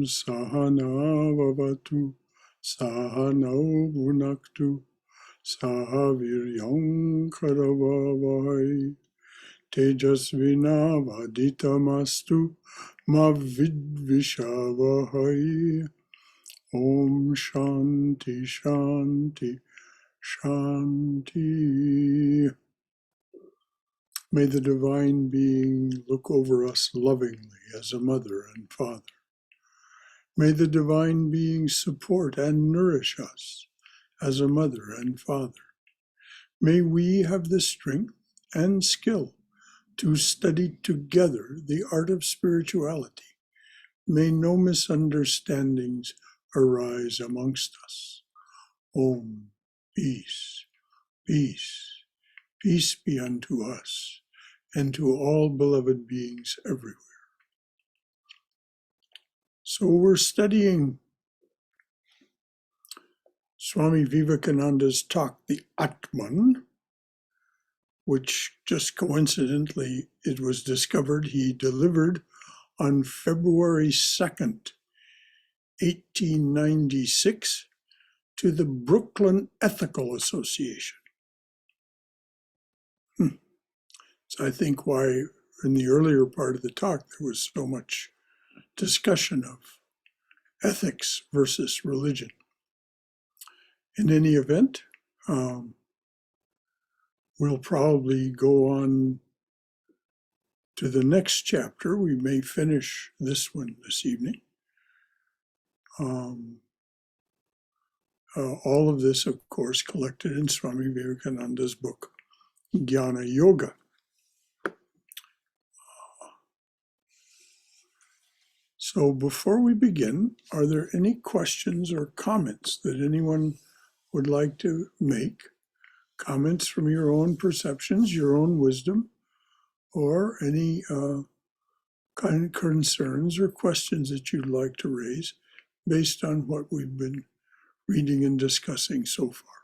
Sahana Vavatu Sahanau Bhunaktu Sahaviryam Karavavai Tejasvina Vaditamastu Mavidvishavahai. Om Shanti Shanti Shanti. May the Divine Being look over us lovingly as a mother and father. May the Divine Being support and nourish us as a mother and father. May we have the strength and skill to study together the art of spirituality. May no misunderstandings arise amongst us. Om, peace, peace, peace be unto us and to all beloved beings everywhere. So we're studying Swami Vivekananda's talk, The Atman, which just coincidentally, it was discovered he delivered on February 2nd, 1896, to the Brooklyn Ethical Association. So I think why in the earlier part of the talk there was so much discussion of ethics versus religion. In any event, we'll probably go on to the next chapter. We may finish this one this evening. All of this, of course, collected in Swami Vivekananda's book, Jnana Yoga. So before we begin, are there any questions or comments that anyone would like to make? Comments from your own perceptions, your own wisdom, or any kind of concerns or questions that you'd like to raise based on what we've been reading and discussing so far.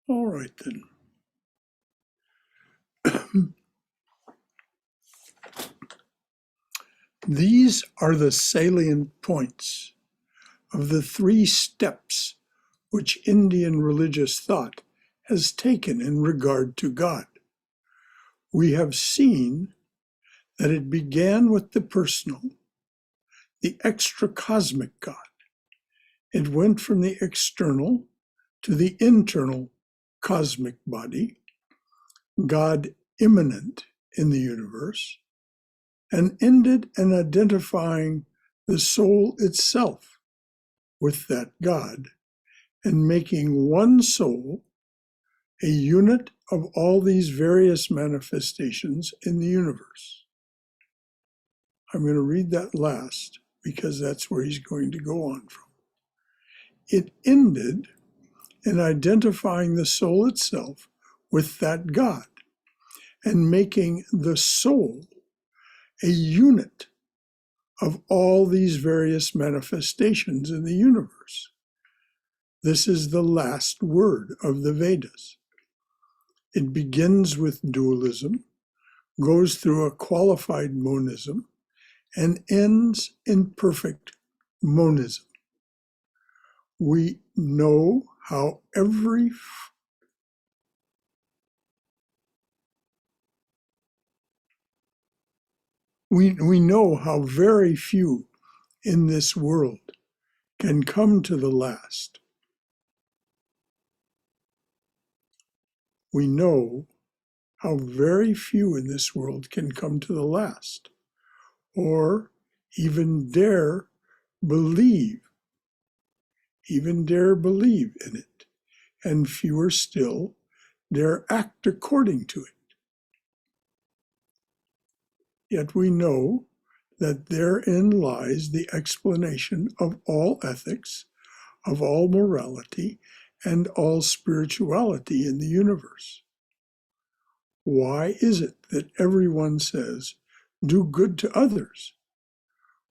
All right, then. These are the salient points of the 3 steps which Indian religious thought has taken in regard to God. We have seen that it began with the personal, the extracosmic God. It went from the external to the internal cosmic body, God immanent in the universe, and ended in identifying the soul itself with that God and making one soul a unit of all these various manifestations in the universe. I'm going to read that last because that's where he's going to go on from. It ended in identifying the soul itself with that God and making the soul a unit of all these various manifestations in the universe. This is the last word of the Vedas. It begins with dualism, goes through a qualified monism, and ends in perfect monism. We know how we know how very few in this world can come to the last. We know how very few in this world can come to the last, or even dare believe in it, and fewer still dare act according to it. Yet we know that therein lies the explanation of all ethics, of all morality, and all spirituality in the universe. Why is it that everyone says, do good to others?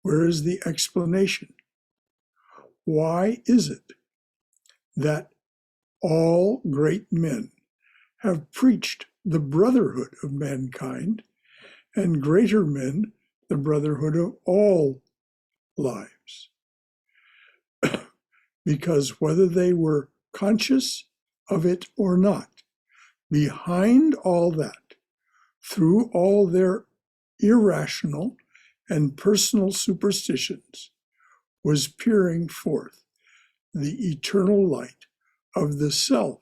Where is the explanation? Why is it that all great men have preached the brotherhood of mankind, and greater men, the brotherhood of all lives. Because whether they were conscious of it or not, behind all that, through all their irrational and personal superstitions, was peering forth the eternal light of the self.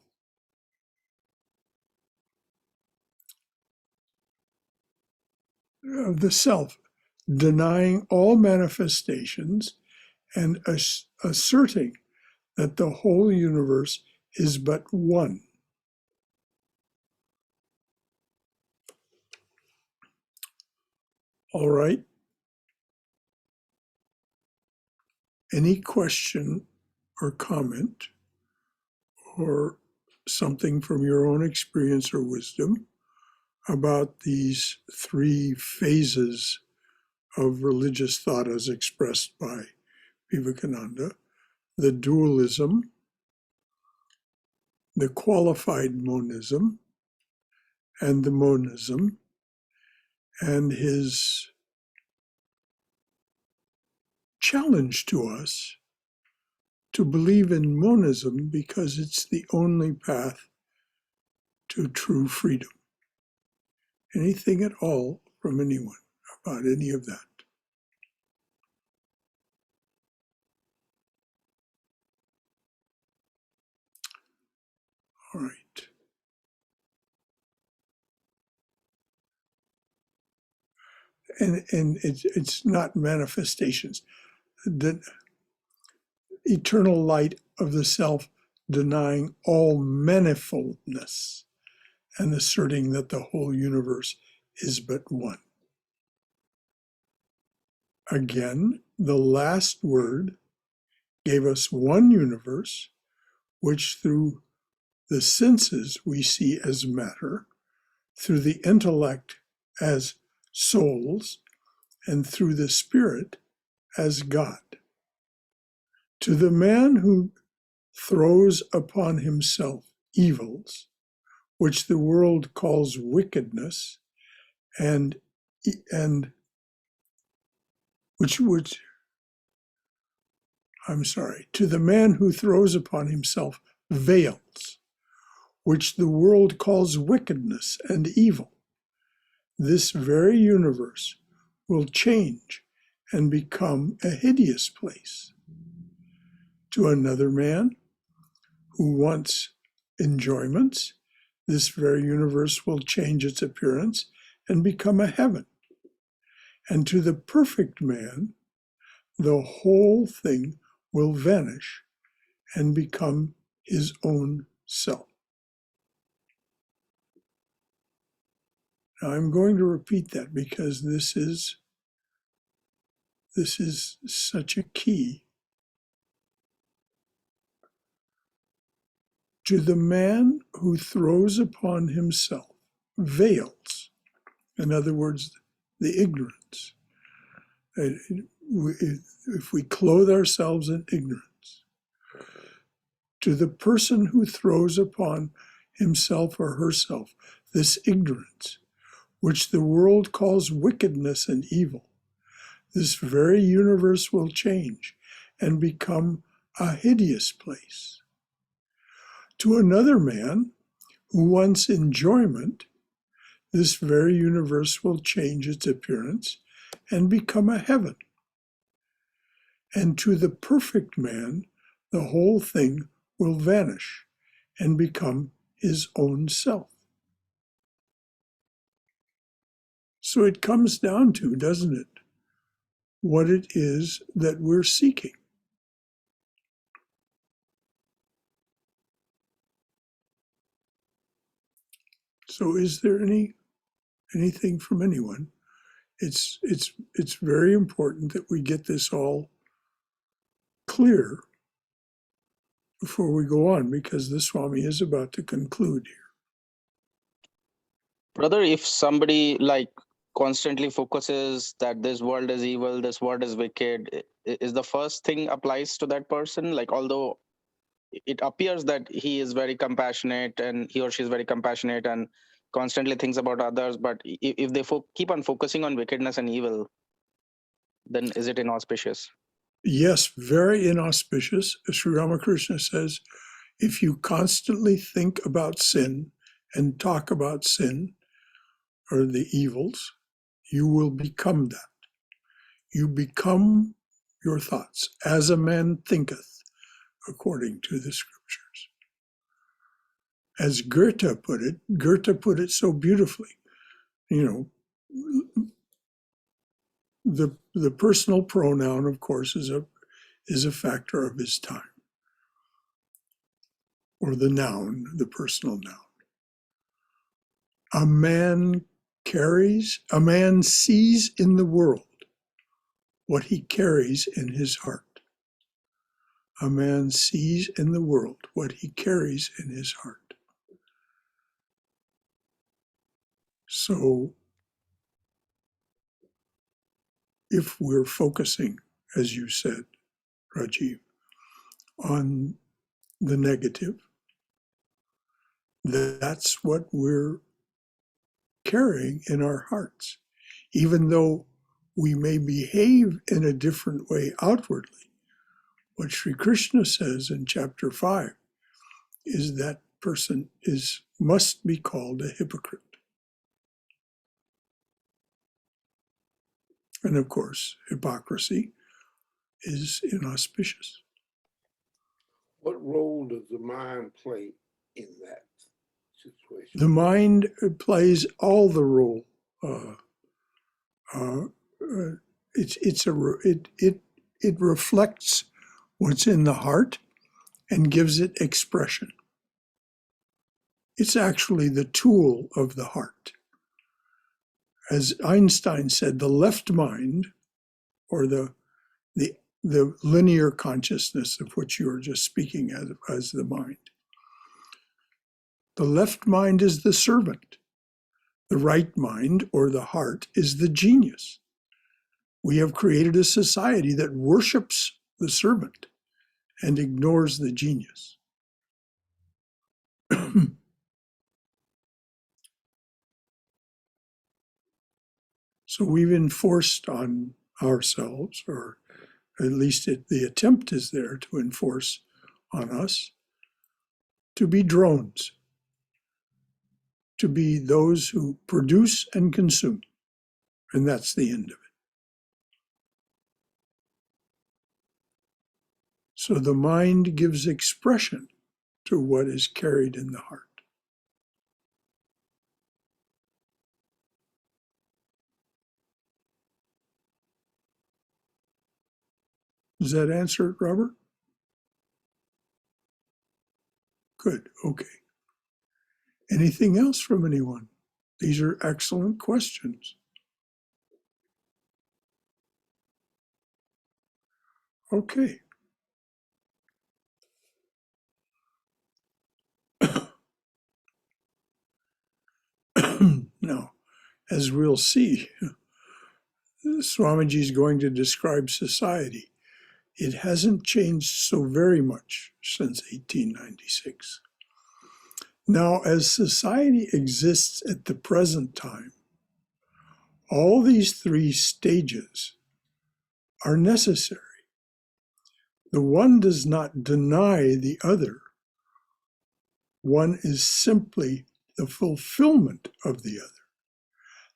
Of the self, denying all manifestations and asserting that the whole universe is but one. All right. Any question or comment or something from your own experience or wisdom about these three phases of religious thought as expressed by Vivekananda: the dualism, the qualified monism, and the monism, and his challenge to us to believe in monism because it's the only path to true freedom. Anything at all from anyone about any of that? All right. And it's not manifestations. The eternal light of the self denying all manifoldness and asserting that the whole universe is but one. Again, the last word gave us one universe, which through the senses we see as matter, through the intellect as souls, and through the spirit as God. To the man who throws upon himself evils, which the world calls wickedness, and to the man who throws upon himself veils, which the world calls wickedness and evil, this very universe will change and become a hideous place. To another man who wants enjoyments, this very universe will change its appearance and become a heaven. And to the perfect man, the whole thing will vanish and become his own self. Now I'm going to repeat that because this is such a key. To the man who throws upon himself veils, in other words, the ignorance. If we clothe ourselves in ignorance, to the person who throws upon himself or herself this ignorance, which the world calls wickedness and evil, this very universe will change and become a hideous place. To another man who wants enjoyment, this very universe will change its appearance and become a heaven. And to the perfect man, the whole thing will vanish and become his own self. So it comes down to, doesn't it, what it is that we're seeking. So is there anything from anyone? It's very important that we get this all clear before we go on, because the Swami is about to conclude here. Brother, if somebody constantly focuses that this world is evil, this world is wicked, is the first thing applies to that person? Although it appears that he is very compassionate and he or she is very compassionate and constantly thinks about others, but if they keep on focusing on wickedness and evil, then is it inauspicious? Yes, very inauspicious. Sri Ramakrishna says, if you constantly think about sin and talk about sin or the evils, you will become that. You become your thoughts, as a man thinketh, according to the scriptures. As Goethe put it so beautifully. You know, the personal pronoun, of course, is a factor of his time, or the noun, the personal noun. A man sees in the world what he carries in his heart. A man sees in the world what he carries in his heart. So if we're focusing, as you said, Rajiv, on the negative, that's what we're carrying in our hearts. Even though we may behave in a different way outwardly, what Sri Krishna says in chapter 5 is that person must be called a hypocrite. And of course, hypocrisy is inauspicious. What role does the mind play in that situation? The mind plays all the role. It reflects what's in the heart and gives it expression. It's actually the tool of the heart. As Einstein said, the left mind, or the linear consciousness of which you were just speaking as the mind. The left mind is the servant. The right mind, or the heart, is the genius. We have created a society that worships the servant and ignores the genius. So we've enforced on ourselves, or at least the attempt is there to enforce on us, to be drones, to be those who produce and consume. And that's the end of it. So the mind gives expression to what is carried in the heart. Does that answer it, Robert? Good, okay. Anything else from anyone? These are excellent questions. Okay. Now, as we'll see, Swamiji is going to describe society. It hasn't changed so very much since 1896. Now, as society exists at the present time, all these three stages are necessary. The one does not deny the other. One is simply the fulfillment of the other.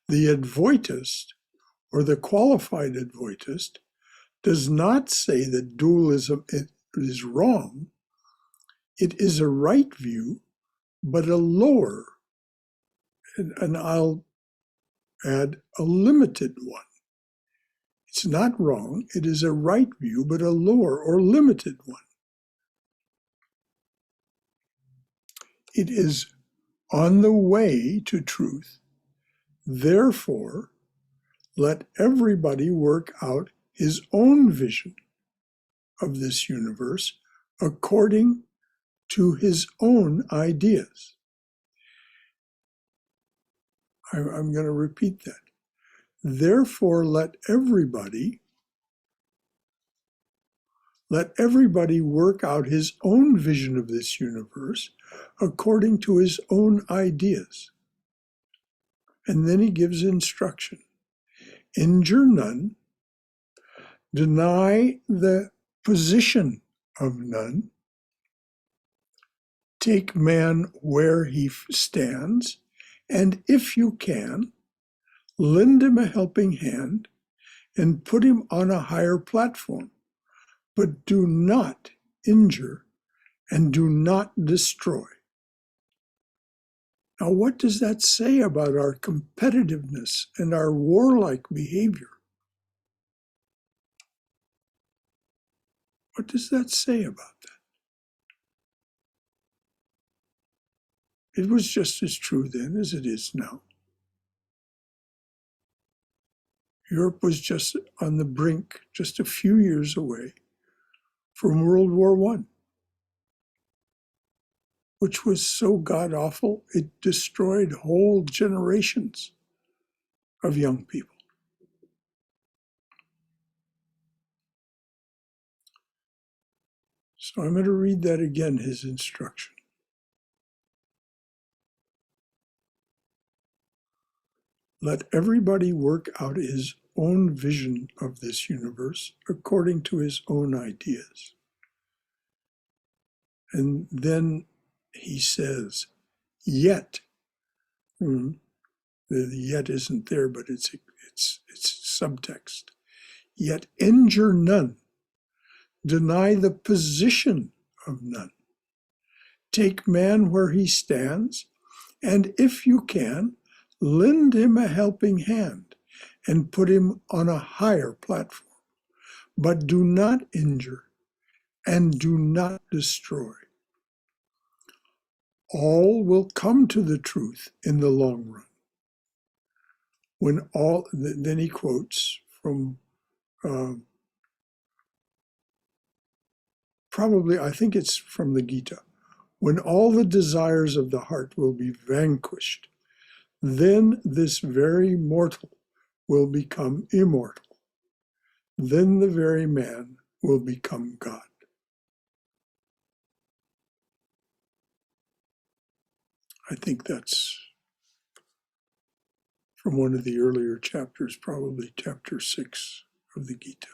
The Advaitist, or the qualified Advaitist, does not say that dualism is wrong. It is a right view, but a lower, and I'll add a limited one. It's not wrong, it is a right view, but a lower or limited one. It is on the way to truth. Therefore, let everybody work out his own vision of this universe according to his own ideas. I'm going to repeat that. Therefore, let everybody work out his own vision of this universe according to his own ideas. And then he gives instruction. Injure none, deny the position of none, take man where he stands, and if you can, lend him a helping hand and put him on a higher platform, but do not injure and do not destroy. Now, what does that say about our competitiveness and our warlike behavior? What does that say about that? It was just as true then as it is now. Europe was just on the brink, just a few years away from World War I, which was so god-awful it destroyed whole generations of young people. So I'm going to read that again, his instruction. Let everybody work out his own vision of this universe according to his own ideas. And then he says, yet, the yet isn't there, but it's subtext. Yet injure none, deny the position of none. Take man where he stands, and if you can, lend him a helping hand and put him on a higher platform. But do not injure and do not destroy. All will come to the truth in the long run. Then he quotes from probably, I think it's from the Gita. When all the desires of the heart will be vanquished, then this very mortal will become immortal. Then the very man will become God. I think that's from one of the earlier chapters, probably chapter 6 of the Gita.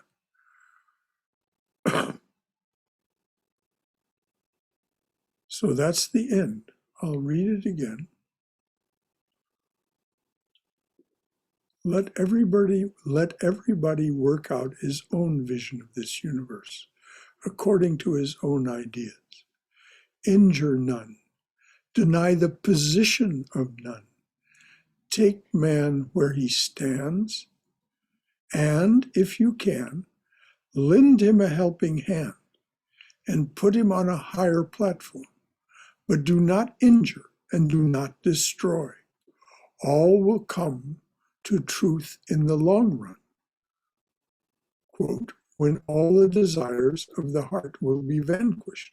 So that's the end. I'll read it again. Let everybody work out his own vision of this universe, according to his own ideas. Injure none. Deny the position of none. Take man where he stands, and, if you can, lend him a helping hand and put him on a higher platform. But do not injure and do not destroy. All will come to truth in the long run. Quote, when all the desires of the heart will be vanquished,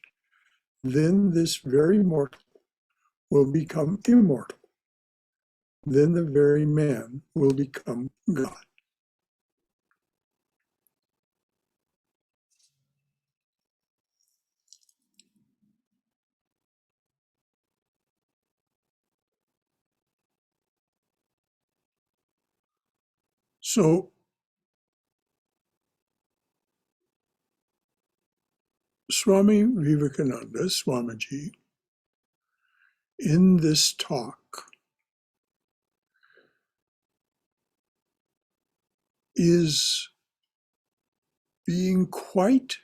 then this very mortal will become immortal. Then the very man will become God. So, Swami Vivekananda, Swamiji, in this talk is being quite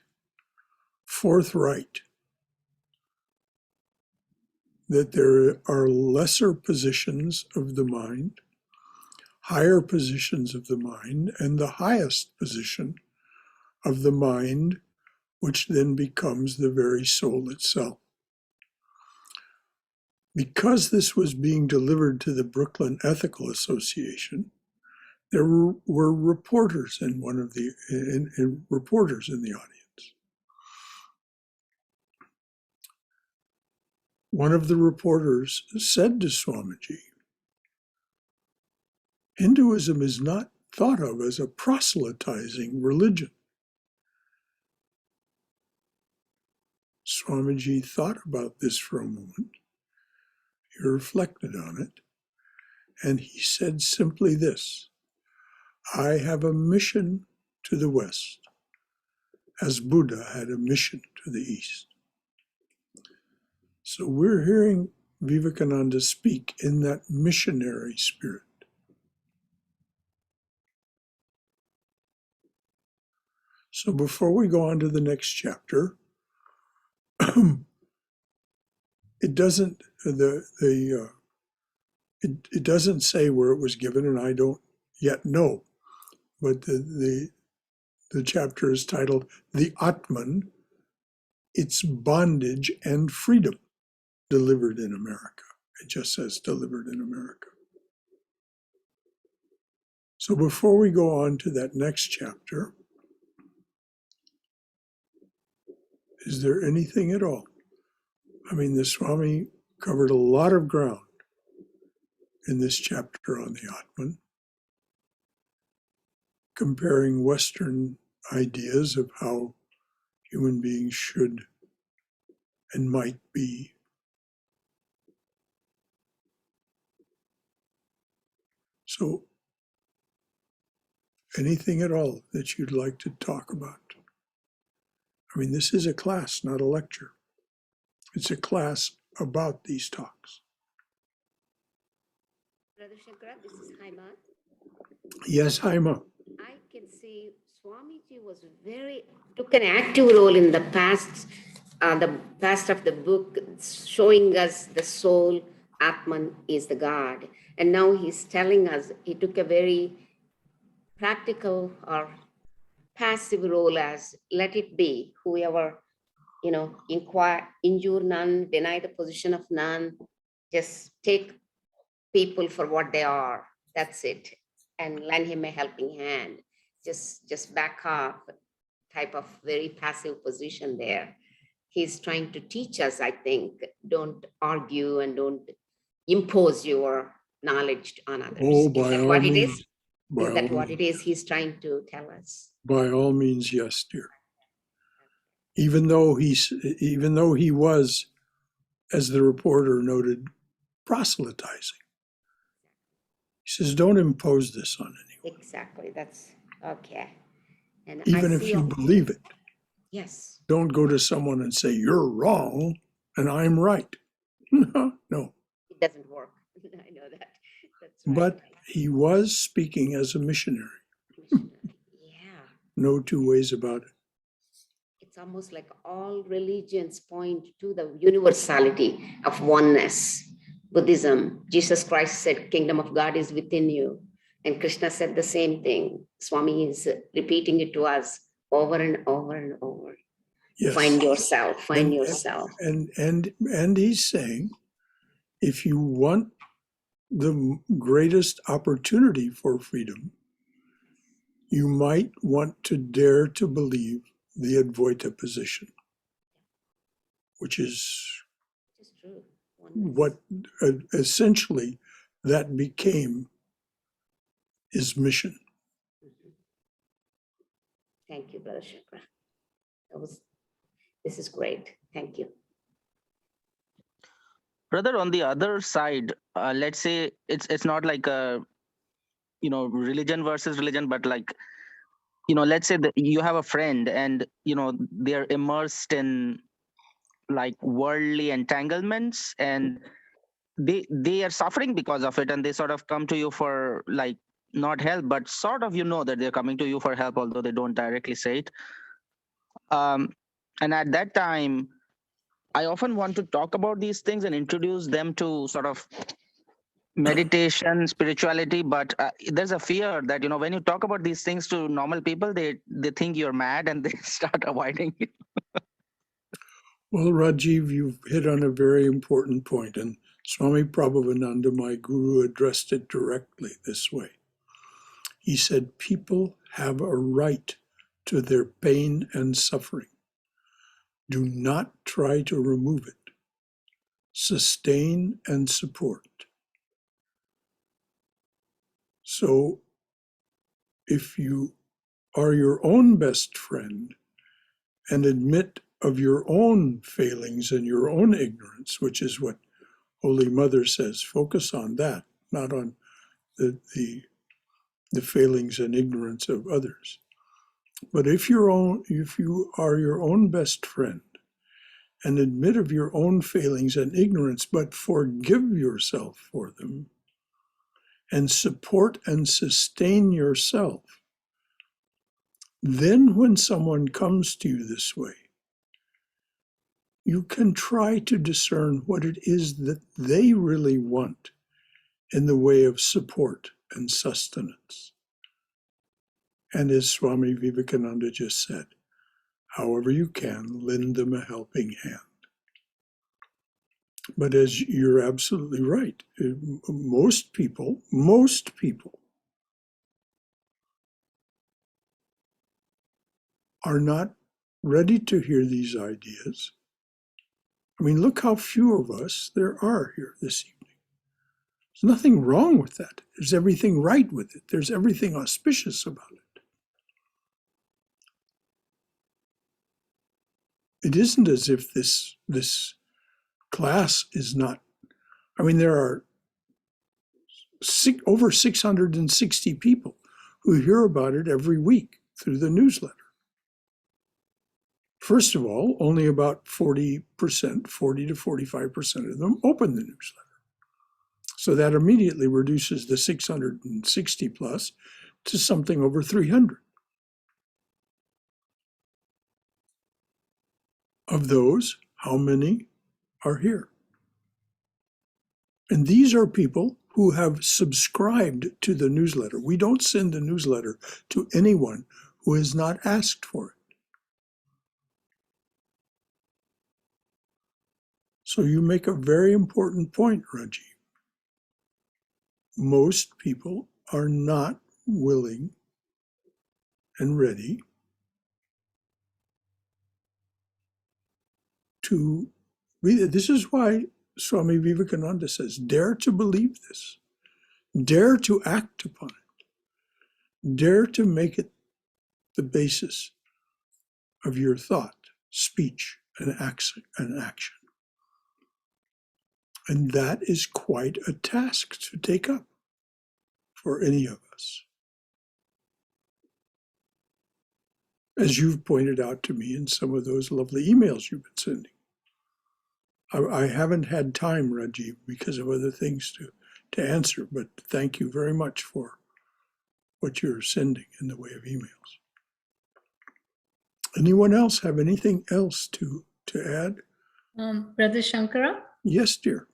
forthright that there are lesser positions of the mind, higher positions of the mind, and the highest position of the mind, which then becomes the very soul itself. Because this was being delivered to the Brooklyn Ethical Association, there were reporters in reporters in the audience. One of the reporters said to Swamiji, Hinduism is not thought of as a proselytizing religion. Swamiji thought about this for a moment. He reflected on it, And he said simply this: I have a mission to the West, as Buddha had a mission to the East. So we're hearing Vivekananda speak in that missionary spirit. So before we go on to the next chapter, it doesn't it doesn't say where it was given, and I don't yet know. But the chapter is titled "The Atman: Its Bondage and Freedom, Delivered in America." It just says "Delivered in America." So before we go on to that next chapter, is there anything at all? I mean, the Swami covered a lot of ground in this chapter on the Atman, comparing Western ideas of how human beings should and might be. So, anything at all that you'd like to talk about? I mean, this is a class, not a lecture. It's a class about these talks. Brother Shankara, this is Haima. Yes, Haima. I can see Swamiji took an active role in the past of the book, showing us the soul, Atman is the God. And now he's telling us, he took a very practical or passive role as let it be, whoever, injure none, deny the position of none, just take people for what they are. That's it. And lend him a helping hand. Just back up, type of very passive position there. He's trying to teach us, I think, don't argue and don't impose your knowledge on others. Oh, Is by that all what it means. is? Is that what it is he's trying to tell us? By all means, yes, dear. Even though he was, as the reporter noted, proselytizing. He says, don't impose this on anyone. Exactly. That's okay. And Even if you believe it. Yes. Don't go to someone and say, you're wrong and I'm right. No. It doesn't work. I know that. That's right. But he was speaking as a missionary. Yeah. No two ways about it. It's almost like all religions point to the universality of oneness. Buddhism, Jesus Christ said, kingdom of God is within you. And Krishna said the same thing. Swami is repeating it to us over and over and over. Yes. Find yourself. And he's saying, if you want the greatest opportunity for freedom, you might want to dare to believe the Advaita position, which is true. What essentially that became his mission. Thank you, Brother Shankara. This is great. Thank you. Brother, on the other side, let's say it's not like a religion versus religion, but like let's say that you have a friend and they're immersed in like worldly entanglements and they are suffering because of it, and they sort of come to you for like not help, but sort of that they're coming to you for help, although they don't directly say it. And at that time, I often want to talk about these things and introduce them to sort of meditation, spirituality, but there's a fear that when you talk about these things to normal people, they think you're mad and they start avoiding you. Well, Rajiv, you've hit on a very important point, and Swami Prabhavananda, my guru, addressed it directly this way. He said, people have a right to their pain and suffering. Do not try to remove it. Sustain and support. So, if you are your own best friend and admit of your own failings and your own ignorance, which is what Holy Mother says, focus on that, not on the failings and ignorance of others. But if you are your own best friend and admit of your own failings and ignorance, but forgive yourself for them and support and sustain yourself, then when someone comes to you this way, you can try to discern what it is that they really want in the way of support and sustenance. And as Swami Vivekananda just said, however you can, lend them a helping hand. But as you're absolutely right, most people are not ready to hear these ideas. I mean, look how few of us there are here this evening. There's nothing wrong with that. There's everything right with it. There's everything auspicious about it. It isn't as if this class is not. I mean, there are over 660 people who hear about it every week through the newsletter. First of all, only about 40% to 45% of them open the newsletter. So that immediately reduces the 660 plus to something over 300. Of those, how many are here? And these are people who have subscribed to the newsletter. We don't send the newsletter to anyone who has not asked for it. So you make a very important point, Rajiv. Most people are not willing and ready to read it. This is why Swami Vivekananda says, dare to believe this, dare to act upon it, dare to make it the basis of your thought, speech, and action. And that is quite a task to take up for any of us. As you've pointed out to me in some of those lovely emails you've been sending. I haven't had time, Rajiv, because of other things to answer, but thank you very much for what you're sending in the way of emails. Anyone else have anything else to add? Brother Shankara? Yes, dear.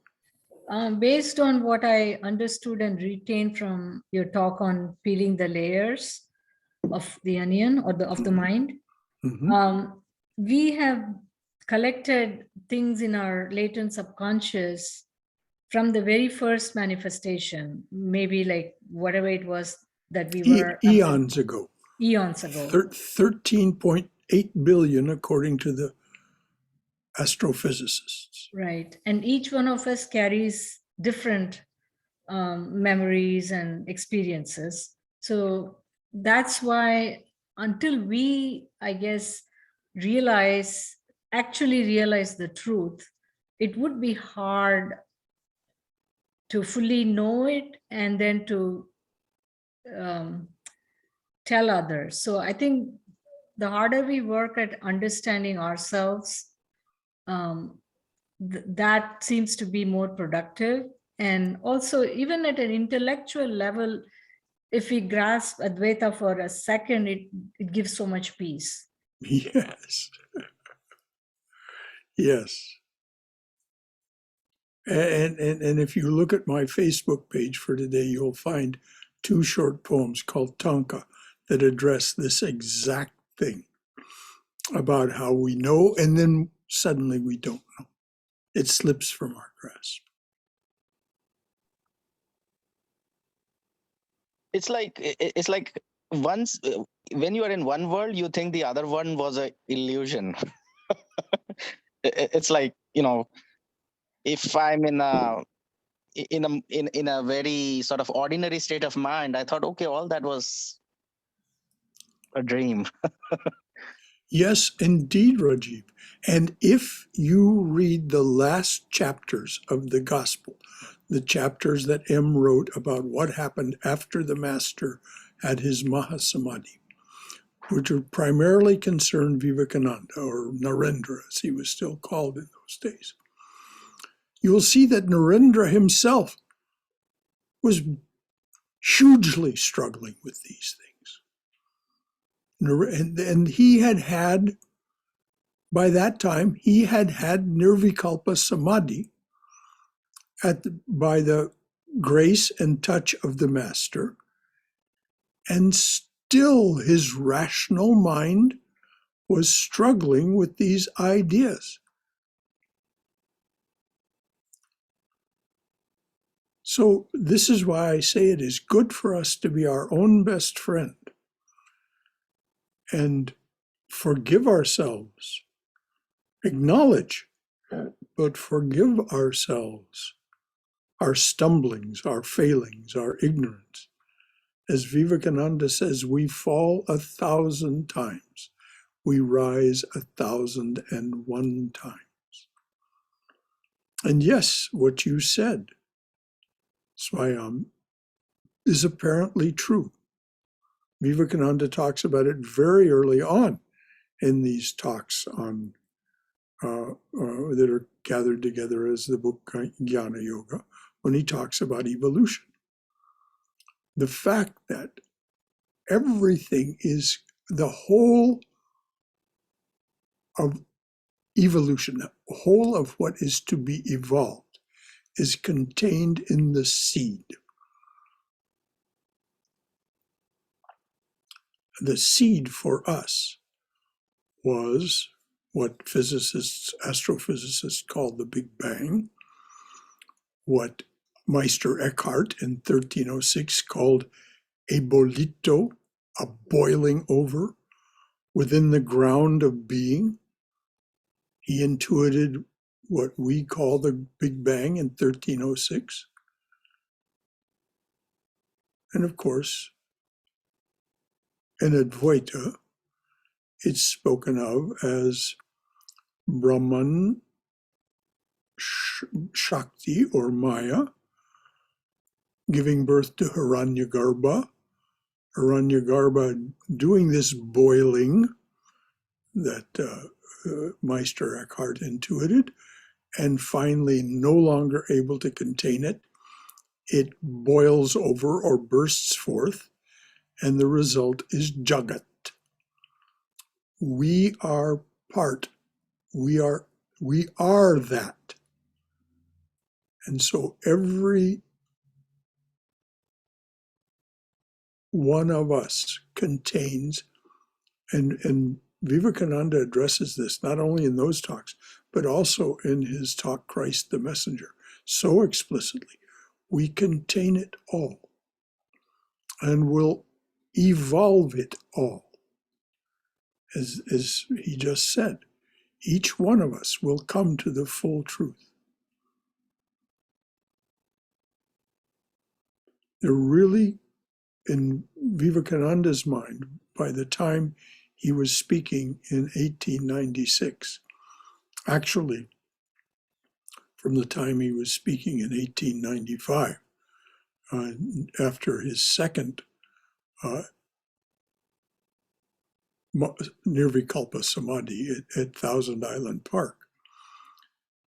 Based on what I understood and retained from your talk on peeling the layers of the onion or of the mind, we have collected things in our latent subconscious from the very first manifestation, maybe like whatever it was that we were eons ago. 13.8 billion according to the astrophysicists. Right. And each one of us carries different memories and experiences. So that's why until we, I guess, actually realize the truth, it would be hard to fully know it and then to tell others. So I think the harder we work at understanding ourselves, that seems to be more productive. And also, even at an intellectual level, if we grasp Advaita for a second, it gives so much peace. Yes. Yes. And if you look at my Facebook page for today, you'll find 2 short poems called Tanka that address this exact thing about how we know and then suddenly we don't know. It slips from our grasp. It's like once when you are in one world, you think the other one was an illusion. It's like, if I'm in a very sort of ordinary state of mind, I thought, okay, all that was a dream. Yes, indeed, Rajiv. And if you read the last chapters of the Gospel, the chapters that M wrote about what happened after the Master had his Mahasamadhi, which are primarily concerned Vivekananda, or Narendra, as he was still called in those days, you will see that Narendra himself was hugely struggling with these things. And he had, by that time, he had Nirvikalpa Samadhi by the grace and touch of the Master, and still his rational mind was struggling with these ideas. So this is why I say it is good for us to be our own best friend and forgive ourselves, acknowledge, but forgive ourselves our stumblings, our failings, our ignorance. As Vivekananda says, we fall 1,000 times. We rise 1,001 times. And yes, what you said, Swayam, is apparently true. Vivekananda talks about it very early on in these talks on that are gathered together as the book Jnana Yoga, when he talks about evolution. The fact that everything is the whole of evolution, the whole of what is to be evolved, is contained in the seed. The seed for us was what physicists, astrophysicists called the Big Bang, what Meister Eckhart in 1306 called a bolito, a boiling over within the ground of being. He intuited what we call the Big Bang in 1306. And of course, in Advaita, it's spoken of as Brahman, Shakti, or Maya, giving birth to Hiranyagarbha. Hiranyagarbha doing this boiling that Meister Eckhart intuited, and finally no longer able to contain it, it boils over or bursts forth, and the result is Jagat. We are part. We are that. And so every one of us contains, and Vivekananda addresses this not only in those talks, but also in his talk, Christ the Messenger, so explicitly. We contain it all and will evolve it all. As he just said, each one of us will come to the full truth. There really, in Vivekananda's mind, by the time he was speaking in 1896, actually, from the time he was speaking in 1895, after his second Nirvikalpa Samadhi at Thousand Island Park.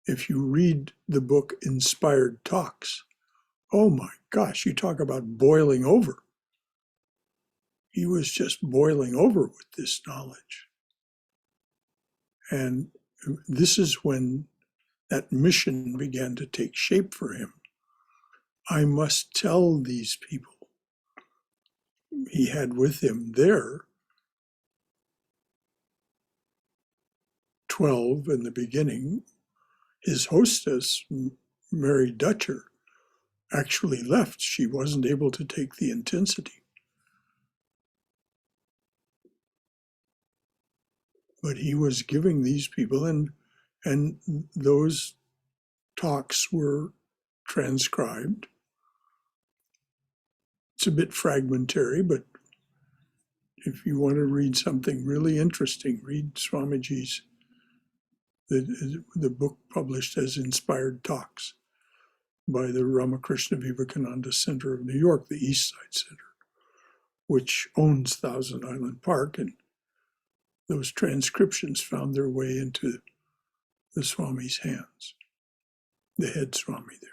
If you read the book Inspired Talks, oh my gosh, you talk about boiling over. He was just boiling over with this knowledge. And this is when that mission began to take shape for him. I must tell these people. He had with him there 12 in the beginning. His hostess, Mary Dutcher, actually left. She wasn't able to take the intensity. But he was giving these people, and those talks were transcribed. It's a bit fragmentary, but if you want to read something really interesting, read Swamiji's, the book published as Inspired Talks by the Ramakrishna Vivekananda Center of New York, the East Side Center, which owns Thousand Island Park. And those transcriptions found their way into the Swami's hands, the head Swami there.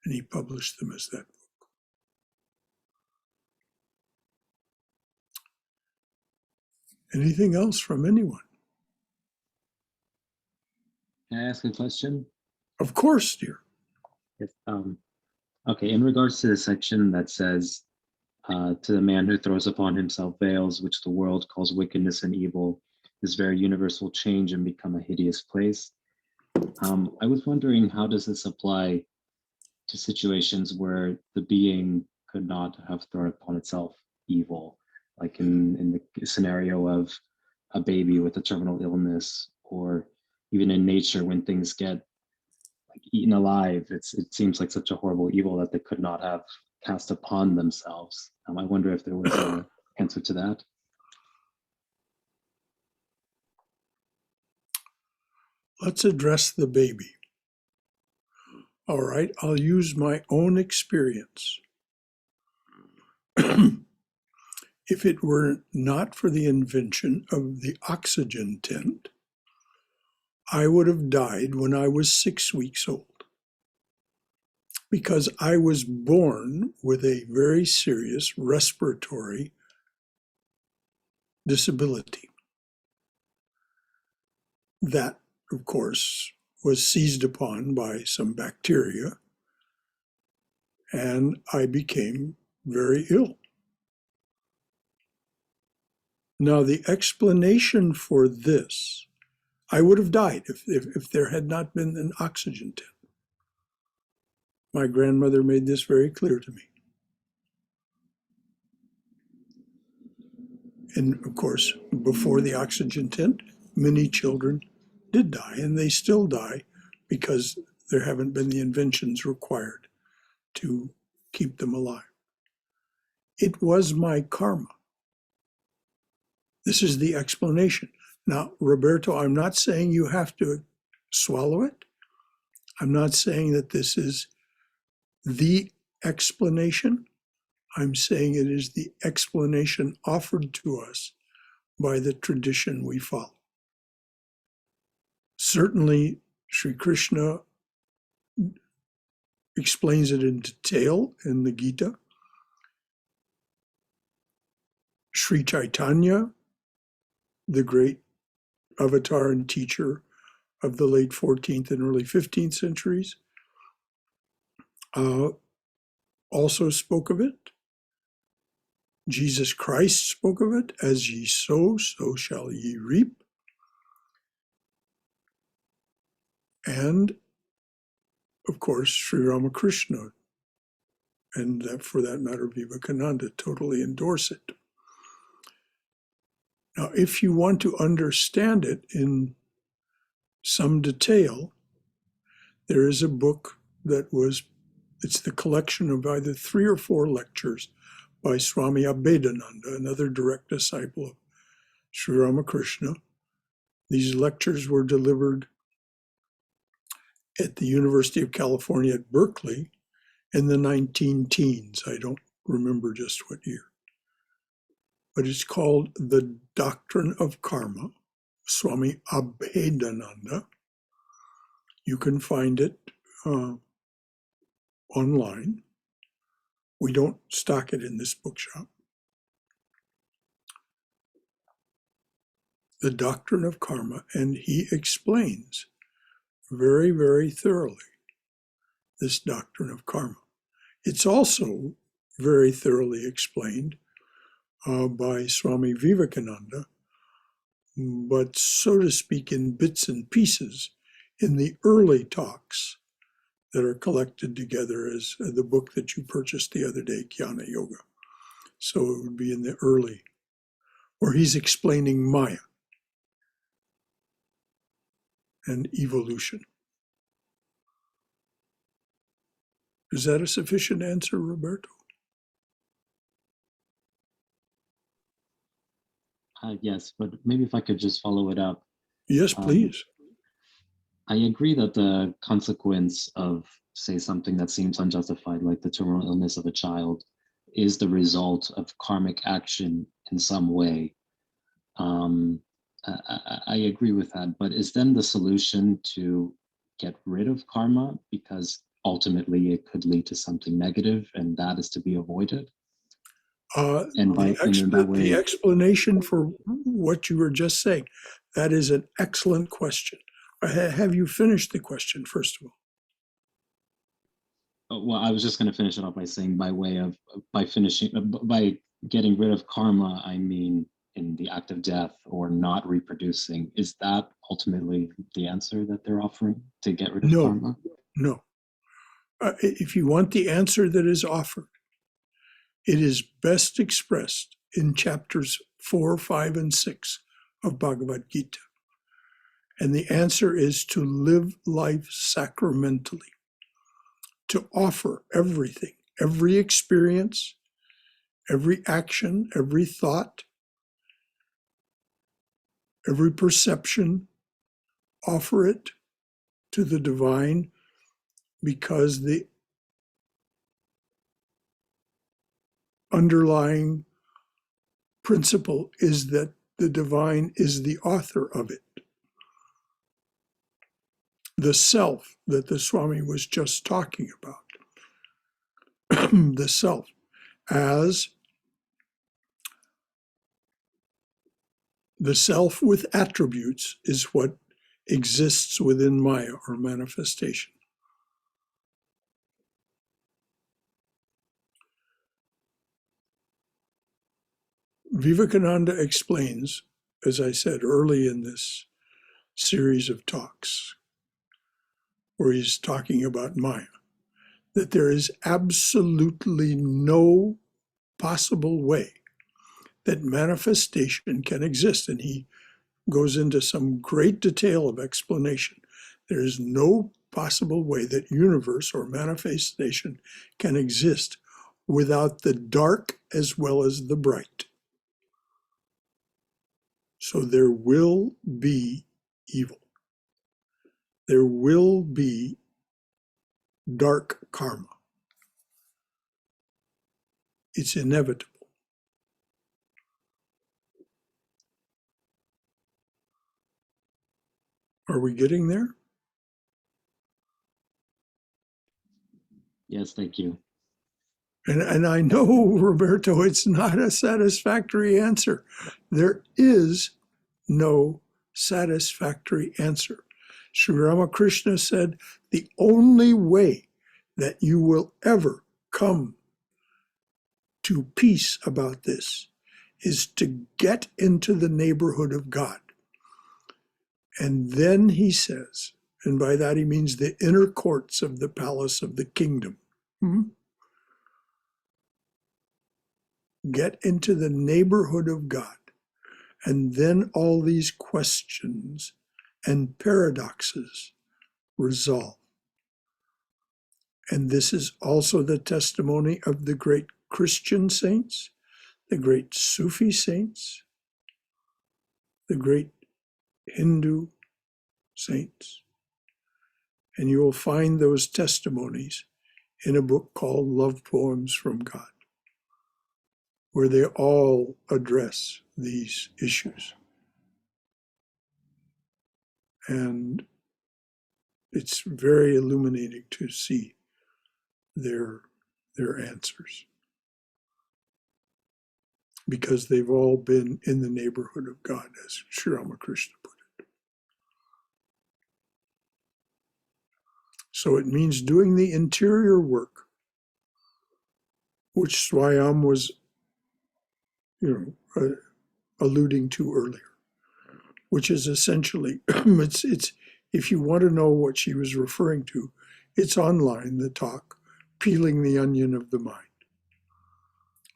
And he published them as that book. Anything else from anyone? Can I ask a question? Of course, dear. Yes, okay, in regards to the section that says, to the man who throws upon himself veils, which the world calls wickedness and evil, this very universe will change and become a hideous place. I was wondering, how does this apply to situations where the being could not have thrown upon itself evil, like in the scenario of a baby with a terminal illness, or even in nature when things get like eaten alive, it seems like such a horrible evil that they could not have cast upon themselves. I wonder if there was an answer to that. Let's address the baby. All right, I'll use my own experience. If it were not for the invention of the oxygen tent, I would have died when I was 6 weeks old, because I was born with a very serious respiratory disability. That, of course, was seized upon by some bacteria, and I became very ill. Now, the explanation for this, I would have died if there had not been an oxygen tent. My grandmother made this very clear to me. And of course, before the oxygen tent, many children did die, and they still die because there haven't been the inventions required to keep them alive. It was my karma. This is the explanation. Now, Roberto, I'm not saying you have to swallow it. I'm not saying that this is the explanation. I'm saying it is the explanation offered to us by the tradition we follow. Certainly, Sri Krishna explains it in detail in the Gita. Sri Chaitanya, the great avatar and teacher of the late 14th and early 15th centuries, also spoke of it. Jesus Christ spoke of it. As ye sow, so shall ye reap. And, of course, Sri Ramakrishna, and for that matter, Vivekananda, totally endorse it. Now, if you want to understand it in some detail, there is a book it's the collection of either 3 or 4 lectures by Swami Vivekananda, another direct disciple of Sri Ramakrishna. These lectures were delivered at the University of California at Berkeley in the 19-teens. I don't remember just what year. But it's called The Doctrine of Karma, Swami Vivekananda. You can find it online. We don't stock it in this bookshop. The Doctrine of Karma, and he explains very, very thoroughly this doctrine of karma. It's also very thoroughly explained by Swami Vivekananda, but so to speak in bits and pieces in the early talks that are collected together as the book that you purchased the other day, Jnana Yoga. So it would be in the early, where he's explaining Maya and evolution. Is that a sufficient answer, Roberto? Yes, but maybe if I could just follow it up. Yes, please. I agree that the consequence of, say, something that seems unjustified, like the terminal illness of a child, is the result of karmic action in some way. I agree with that, but is then the solution to get rid of karma, because ultimately it could lead to something negative, and that is to be avoided? The explanation for what you were just saying, that is an excellent question. Have you finished the question, first of all? Well, I was just going to finish it off by saying, by getting rid of karma, I mean in the act of death or not reproducing. Is that ultimately the answer that they're offering, to get rid of karma? No. If you want the answer that is offered, it is best expressed in chapters 4, 5, and 6 of Bhagavad Gita. And the answer is to live life sacramentally, to offer everything, every experience, every action, every thought, every perception, offer it to the divine, because the underlying principle is that the divine is the author of it. The self that the Swami was just talking about, the self as the self with attributes, is what exists within Maya, or manifestation. Vivekananda explains, as I said early in this series of talks, where he's talking about Maya, that there is absolutely no possible way that manifestation can exist. And he goes into some great detail of explanation. There is no possible way that universe or manifestation can exist without the dark as well as the bright. So there will be evil. There will be dark karma. It's inevitable. Are we getting there? Yes, thank you. And I know, Roberto, it's not a satisfactory answer. There is no satisfactory answer. Sri Ramakrishna said, the only way that you will ever come to peace about this is to get into the neighborhood of God. And then he says, and by that he means the inner courts of the palace of the kingdom. Get into the neighborhood of God. And then all these questions and paradoxes resolve. And this is also the testimony of the great Christian saints, the great Sufi saints, the great Hindu saints. And you will find those testimonies in a book called Love Poems from God, where they all address these issues. And it's very illuminating to see their answers, because they've all been in the neighborhood of God, as Sri Ramakrishna put it. So it means doing the interior work, which Swayam was, alluding to earlier, which is essentially, it's if you want to know what she was referring to, it's online, the talk, Peeling the Onion of the Mind,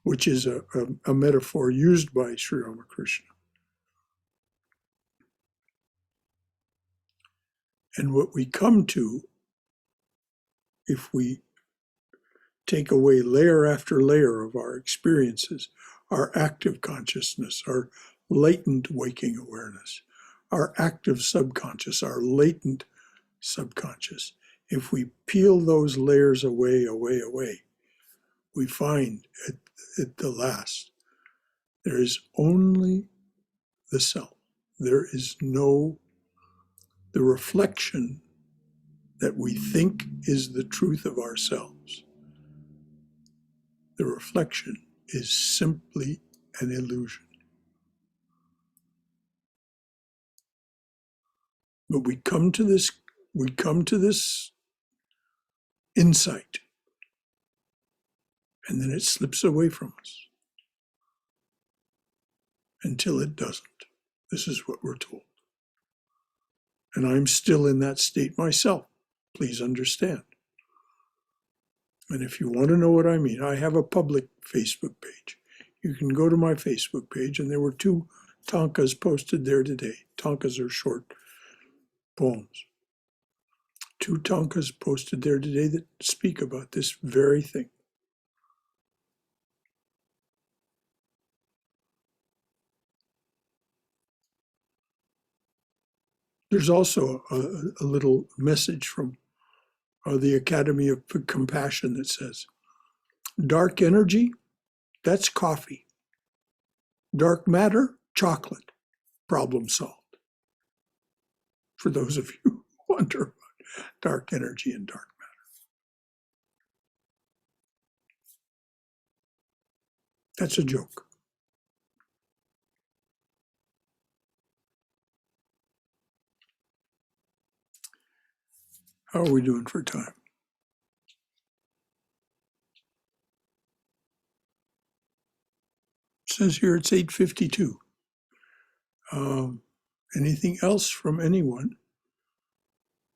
which is a metaphor used by Sri Ramakrishna. And what we come to, if we take away layer after layer of our experiences, our active consciousness, our latent waking awareness, our active subconscious, our latent subconscious. If we peel those layers away, we find at the last, there is only the self. There is no, the reflection that we think is the truth of ourselves. The reflection is simply an illusion. But we come to this insight, and then it slips away from us until it doesn't. This is what we're told. And I'm still in that state myself. Please understand. And if you want to know what I mean, I have a public Facebook page. You can go to my Facebook page, and there were 2 tankas posted there today. Tankas are short poems. 2 tankas posted there today that speak about this very thing. There's also a little message from the Academy of Compassion that says, dark energy, that's coffee. Dark matter, chocolate. Problem solved. For those of you who wonder about dark energy and dark matter. That's a joke. How are we doing for time? It says here it's 8:52. Anything else from anyone?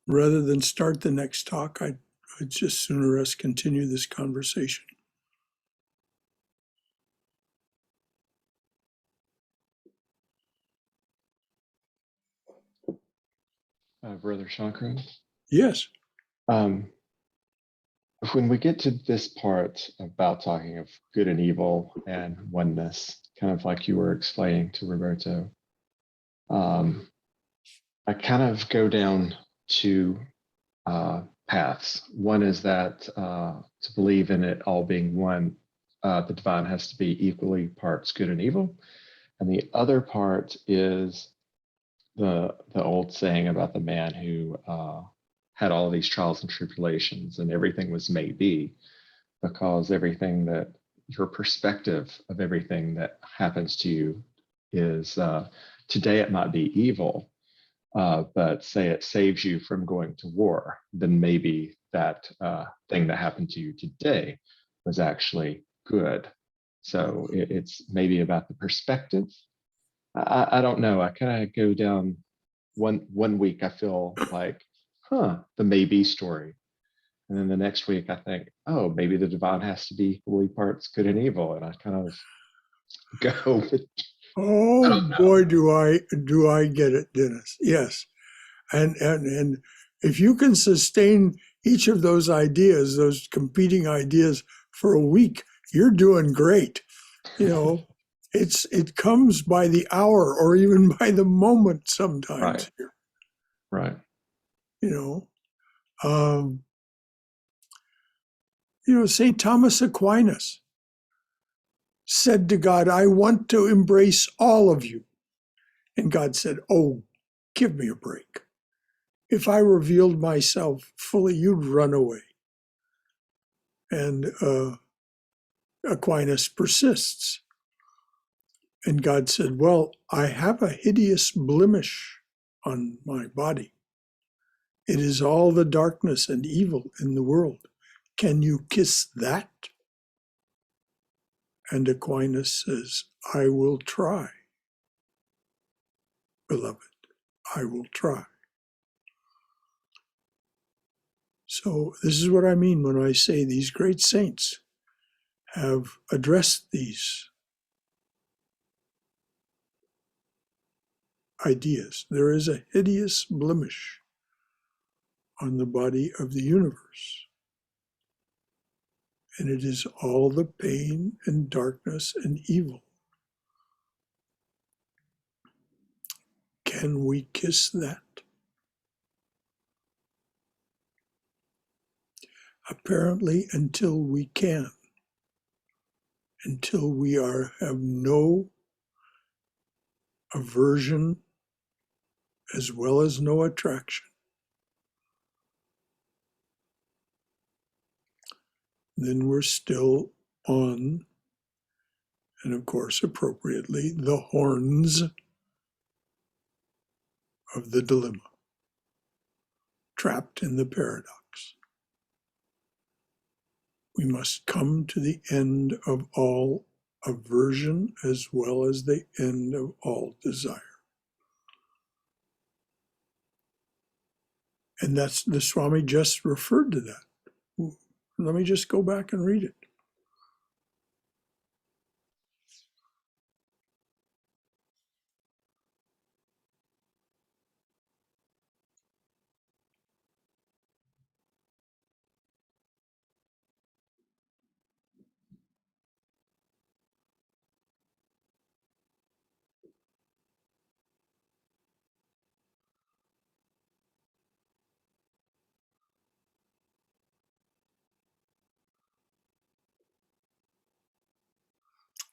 Rather than start the next talk, I'd just sooner us continue this conversation. Brother Shankara? Yes. When we get to this part about talking of good and evil and oneness, kind of like you were explaining to Roberto, I kind of go down 2 paths. One is that to believe in it all being one, the divine has to be equally parts good and evil. And the other part is the old saying about the man who had all these trials and tribulations and everything was made be, because everything that your perspective of everything that happens to you is today it might be evil, but say it saves you from going to war, then maybe that thing that happened to you today was actually good. So it's maybe about the perspective. I don't know. I kind of go down one week. I feel like, the maybe story. And then the next week I think, oh, maybe the divine has to be equally parts good and evil. And I kind of go with, Oh boy, do I get it, Dennis. Yes. And if you can sustain each of those ideas, those competing ideas for a week, you're doing great. You know, it comes by the hour or even by the moment sometimes. Right. You know, St. Thomas Aquinas said to God, I want to embrace all of you. And God said, oh, give me a break. If I revealed myself fully, you'd run away. And Aquinas persists. And God said, well, I have a hideous blemish on my body. It is all the darkness and evil in the world. Can you kiss that? And Aquinas says, I will try, beloved. I will try. So this is what I mean when I say these great saints have addressed these ideas. There is a hideous blemish on the body of the universe. And it is all the pain and darkness and evil. and we kiss that. Apparently, until we can, until we have no aversion as well as no attraction, then we're still on, and of course appropriately, the horns of the dilemma, trapped in the paradox. We must come to the end of all aversion as well as the end of all desire. And that's the Swami just referred to that. Let me just go back and read it.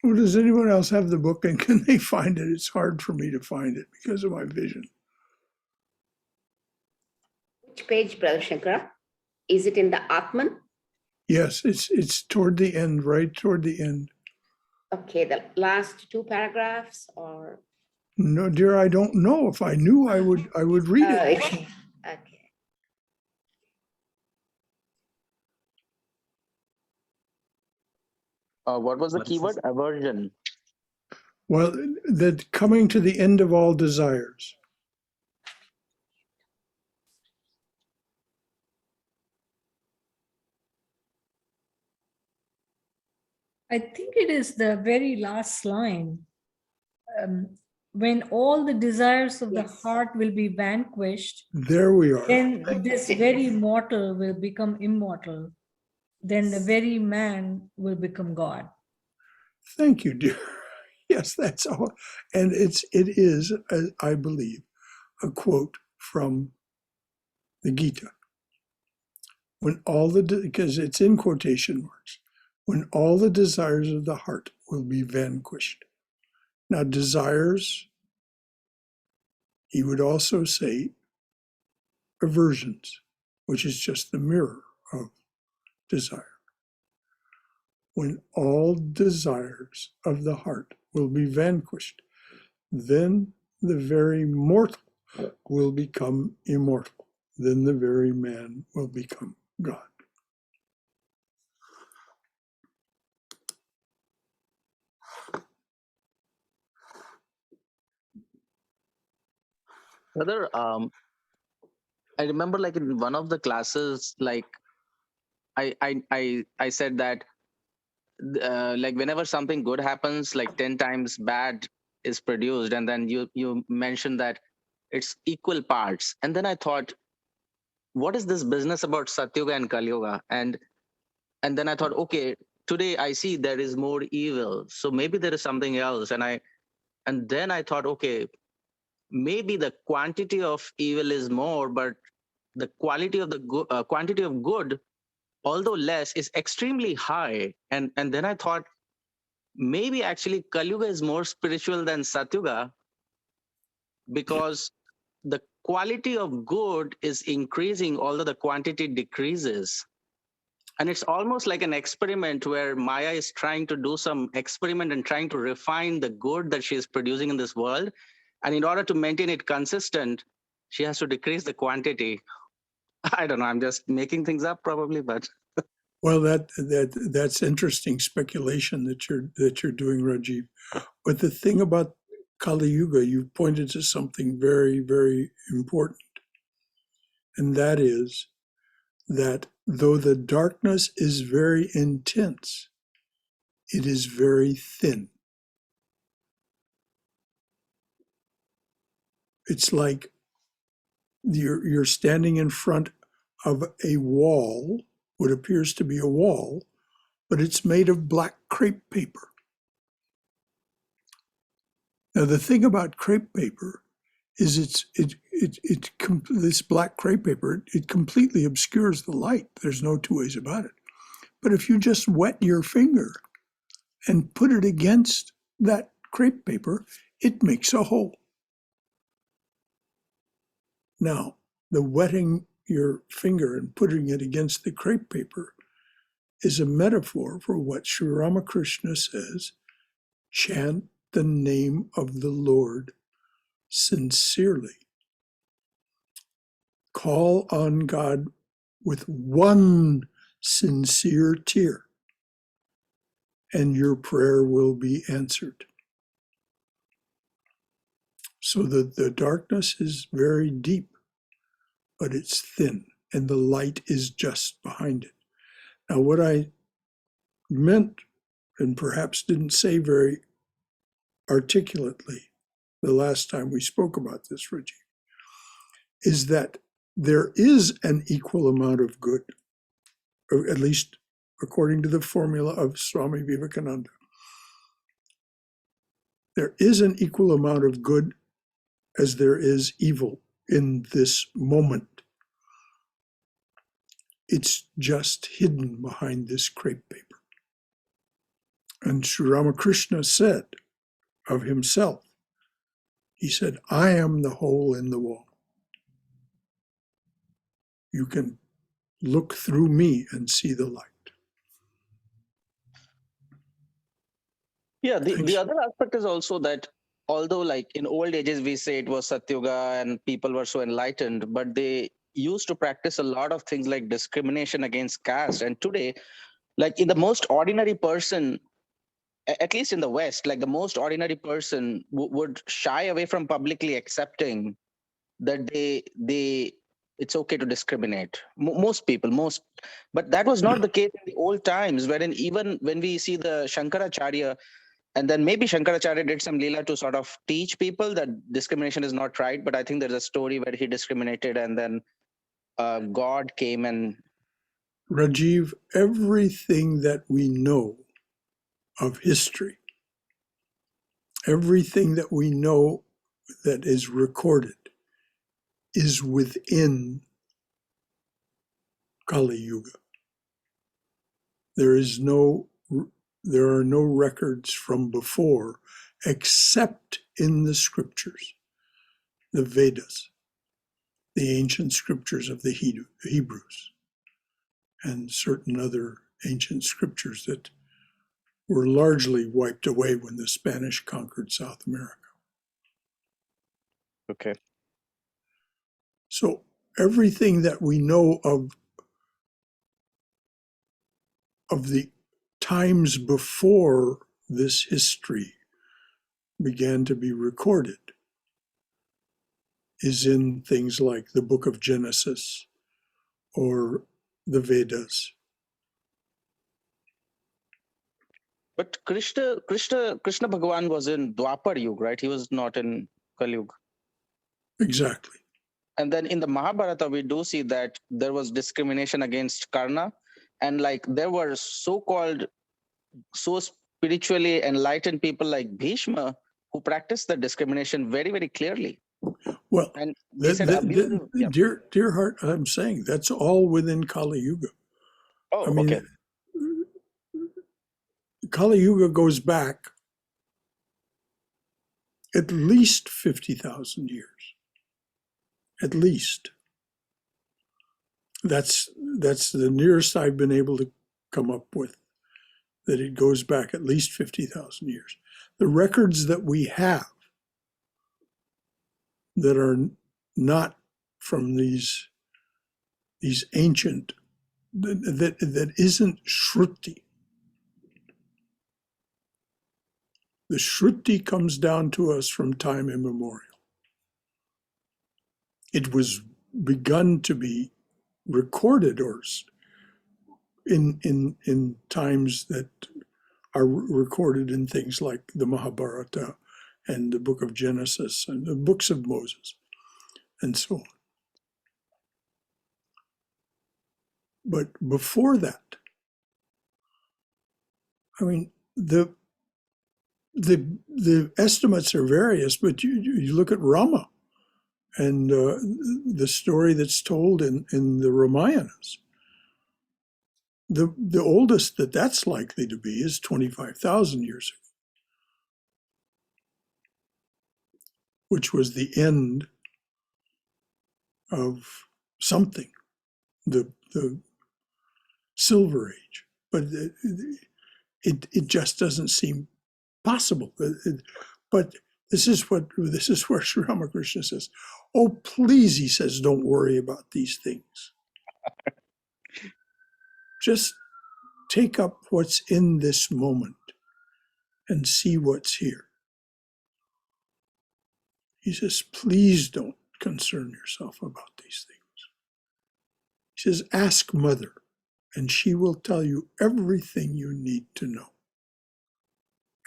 Well, does anyone else have the book and can they find it? It's hard for me to find it because of my vision. Which page, Brother Shankara? Is it in the Atman? Yes, it's toward the end, right toward the end. Okay, the last two paragraphs, or? No, dear, I don't know. If I knew, I would read it. Okay. Okay. What was the What is keyword? this? Aversion. Well, that coming to the end of all desires. I think it is the very last line. When all the desires of the Yes. heart will be vanquished, There we are. then this very mortal will become immortal. Then the very man will become God. Thank you, dear. Yes, that's all. And it is, I believe, a quote from the Gita. When all because it's in quotation marks, when all the desires of the heart will be vanquished. Now, desires, he would also say aversions, which is just the mirror of desire. When all desires of the heart will be vanquished, then the very mortal will become immortal. Then the very man will become God. Brother, I remember like in one of the classes, like I said that like whenever something good happens, like 10 times bad is produced, and then you mentioned that it's equal parts. And then I thought, what is this business about Satyuga and Kali Yuga? And then I thought, okay, today I see there is more evil, so maybe there is something else. And then I thought, okay, maybe the quantity of evil is more, but the quality of the quantity of good, although less, is extremely high. And then I thought, maybe actually Kali Yuga is more spiritual than Satyuga, because the quality of good is increasing, although the quantity decreases. And it's almost like an experiment where Maya is trying to do some experiment and trying to refine the good that she is producing in this world. And in order to maintain it consistent, she has to decrease the quantity. I don't know, I'm just making things up probably, but Well, that's interesting speculation that you're doing, Rajiv. But the thing about Kali Yuga, you pointed to something very, very important, and that is that though the darkness is very intense, it is very thin. It's like you're standing in front of a wall, what appears to be a wall, but it's made of black crepe paper. Now, the thing about crepe paper is this black crepe paper, it completely obscures the light. There's no two ways about it. But if you just wet your finger and put it against that crepe paper, it makes a hole. Now, the wetting your finger and putting it against the crepe paper is a metaphor for what Sri Ramakrishna says: chant the name of the Lord sincerely. Call on God with one sincere tear, and your prayer will be answered. So that the darkness is very deep, but it's thin, and the light is just behind it. Now, what I meant, and perhaps didn't say very articulately the last time we spoke about this, Rajiv, is that there is an equal amount of good, or at least according to the formula of Swami Vivekananda. There is an equal amount of good as there is evil in this moment. It's just hidden behind this crepe paper. And Sri Ramakrishna said of himself, he said, I am the hole in the wall. You can look through me and see the light. Yeah, the Thanks. other aspect is also that although like in old ages we say it was Satyuga and people were so enlightened, but they used to practice a lot of things like discrimination against caste. And today, like in the most ordinary person, at least in the West, like the most ordinary person would shy away from publicly accepting that it's okay to discriminate. Most people, but that was not the case in the old times, wherein even when we see the Shankaracharya, and then maybe Shankaracharya did some lila to sort of teach people that discrimination is not right. But I think there's a story where he discriminated and then God came and... Rajiv, everything that we know of history, everything that we know that is recorded is within Kali Yuga. There are no records from before except in the scriptures, the Vedas, the ancient scriptures of the Hebrews, and certain other ancient scriptures that were largely wiped away when the Spanish conquered South America. Okay. So everything that we know of the times before this history began to be recorded is in things like the book of Genesis or the Vedas. But Krishna Bhagavan was in Dwapar Yuga, right? He was not in Kali Yuga. Exactly. And then in the Mahabharata, we do see that there was discrimination against Karna. And like there were so-called, so spiritually enlightened people like Bhishma who practiced the discrimination very, very clearly. Well, And they said, yeah. dear heart, I'm saying that's all within Kali Yuga. Oh, I mean, okay. Kali Yuga goes back at least 50,000 years. At least. That's the nearest I've been able to come up with, that it goes back at least 50,000 years. The records that we have that are not from these ancient, that isn't Shruti. The Shruti comes down to us from time immemorial. It was begun to be recorded or in times that are recorded in things like the Mahabharata and the book of Genesis and the books of Moses and so on. But before that, I mean, the estimates are various, but you look at Rama. And the story that's told in the Ramayanas, the oldest that's likely to be is 25,000 years ago, which was the end of something, the Silver Age. But it just doesn't seem possible. But this is where Sri Ramakrishna says, "Oh, please," he says, "don't worry about these things. Just take up what's in this moment and see what's here." He says, "Please don't concern yourself about these things." He says, "Ask Mother, and she will tell you everything you need to know.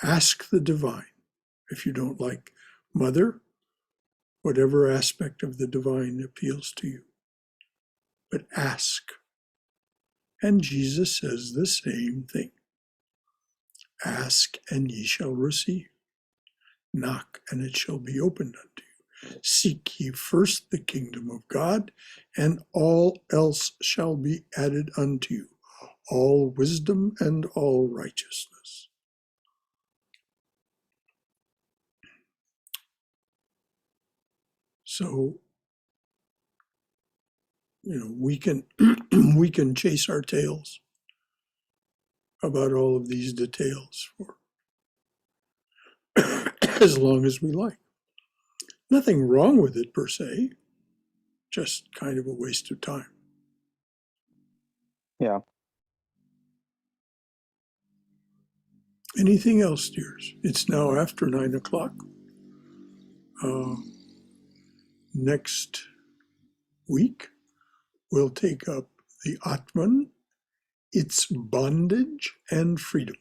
Ask the divine. If you don't like Mother, whatever aspect of the divine appeals to you. But ask." And Jesus says the same thing. "Ask and ye shall receive. Knock and it shall be opened unto you. Seek ye first the kingdom of God, and all else shall be added unto you, all wisdom and all righteousness." So, we can we can chase our tails about all of these details for as long as we like. Nothing wrong with it per se, just kind of a waste of time. Yeah. Anything else, dears? It's now after 9 o'clock. Next week, we'll take up the Atman, its bondage and freedom,